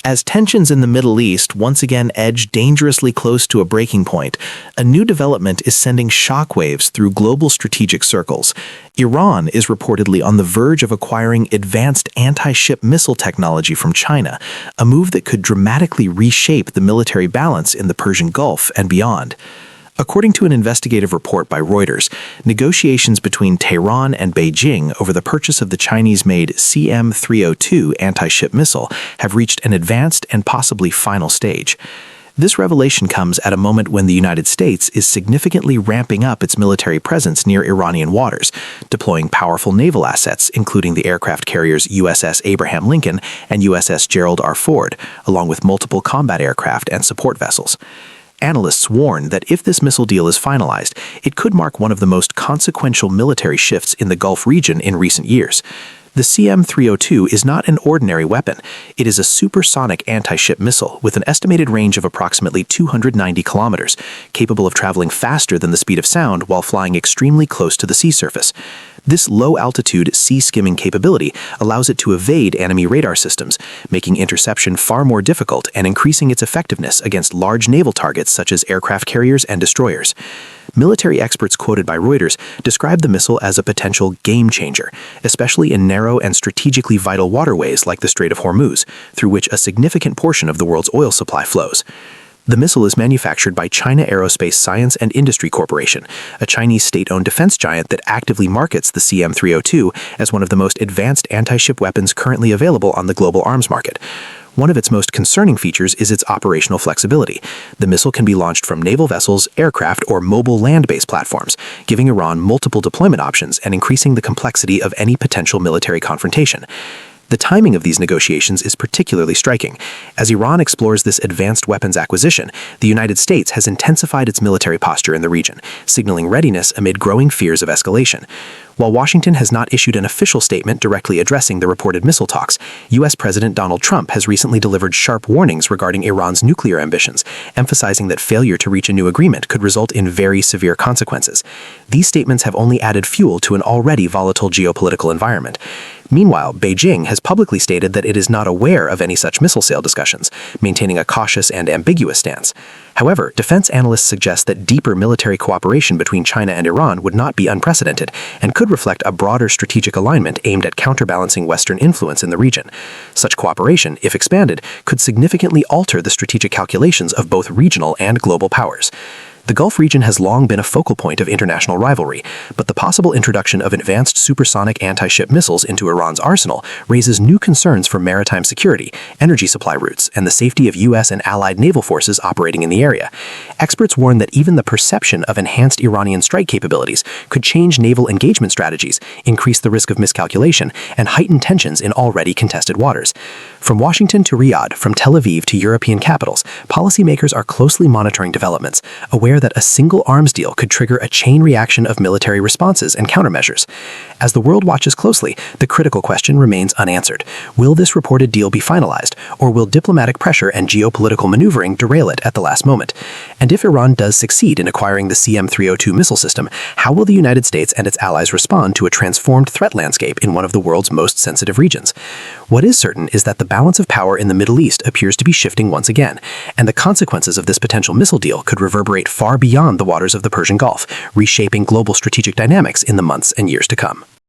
As tensions in the Middle East once again edge dangerously close to a breaking point, a new development is sending shockwaves through global strategic circles. Iran is reportedly on the verge of acquiring advanced anti-ship missile technology from China, a move that could dramatically reshape the military balance in the Persian Gulf and beyond. According to an investigative report by Reuters, negotiations between Tehran and Beijing over the purchase of the Chinese-made CM-302 anti-ship missile have reached an advanced and possibly final stage. This revelation comes at a moment when the United States is significantly ramping up its military presence near Iranian waters, deploying powerful naval assets, including the aircraft carriers USS Abraham Lincoln and USS Gerald R. Ford, along with multiple combat aircraft and support vessels. Analysts warn that if this missile deal is finalized, it could mark one of the most consequential military shifts in the Gulf region in recent years. The CM-302 is not an ordinary weapon. It is a supersonic anti-ship missile with an estimated range of approximately 290 kilometers, capable of traveling faster than the speed of sound while flying extremely close to the sea surface. This low-altitude sea-skimming capability allows it to evade enemy radar systems, making interception far more difficult and increasing its effectiveness against large naval targets such as aircraft carriers and destroyers. Military experts quoted by Reuters describe the missile as a potential game-changer, especially in narrow and strategically vital waterways like the Strait of Hormuz, through which a significant portion of the world's oil supply flows. The missile is manufactured by China Aerospace Science and Industry Corporation, a Chinese state-owned defense giant that actively markets the CM-302 as one of the most advanced anti-ship weapons currently available on the global arms market. One of its most concerning features is its operational flexibility. The missile can be launched from naval vessels, aircraft, or mobile land-based platforms, giving Iran multiple deployment options and increasing the complexity of any potential military confrontation. The timing of these negotiations is particularly striking. As Iran explores this advanced weapons acquisition, the United States has intensified its military posture in the region, signaling readiness amid growing fears of escalation. While Washington has not issued an official statement directly addressing the reported missile talks, U.S. President Donald Trump has recently delivered sharp warnings regarding Iran's nuclear ambitions, emphasizing that failure to reach a new agreement could result in very severe consequences. These statements have only added fuel to an already volatile geopolitical environment. Meanwhile, Beijing has publicly stated that it is not aware of any such missile sale discussions, maintaining a cautious and ambiguous stance. However, defense analysts suggest that deeper military cooperation between China and Iran would not be unprecedented and could reflect a broader strategic alignment aimed at counterbalancing Western influence in the region. Such cooperation, if expanded, could significantly alter the strategic calculations of both regional and global powers. The Gulf region has long been a focal point of international rivalry, but the possible introduction of advanced supersonic anti-ship missiles into Iran's arsenal raises new concerns for maritime security, energy supply routes, and the safety of U.S. and allied naval forces operating in the area. Experts warn that even the perception of enhanced Iranian strike capabilities could change naval engagement strategies, increase the risk of miscalculation, and heighten tensions in already contested waters. From Washington to Riyadh, from Tel Aviv to European capitals, policymakers are closely monitoring developments, aware that a single arms deal could trigger a chain reaction of military responses and countermeasures. As the world watches closely, the critical question remains unanswered. Will this reported deal be finalized, or will diplomatic pressure and geopolitical maneuvering derail it at the last moment? And if Iran does succeed in acquiring the CM-302 missile system, how will the United States and its allies respond to a transformed threat landscape in one of the world's most sensitive regions? What is certain is that the balance of power in the Middle East appears to be shifting once again, and the consequences of this potential missile deal could reverberate far beyond the waters of the Persian Gulf, reshaping global strategic dynamics in the months and years to come.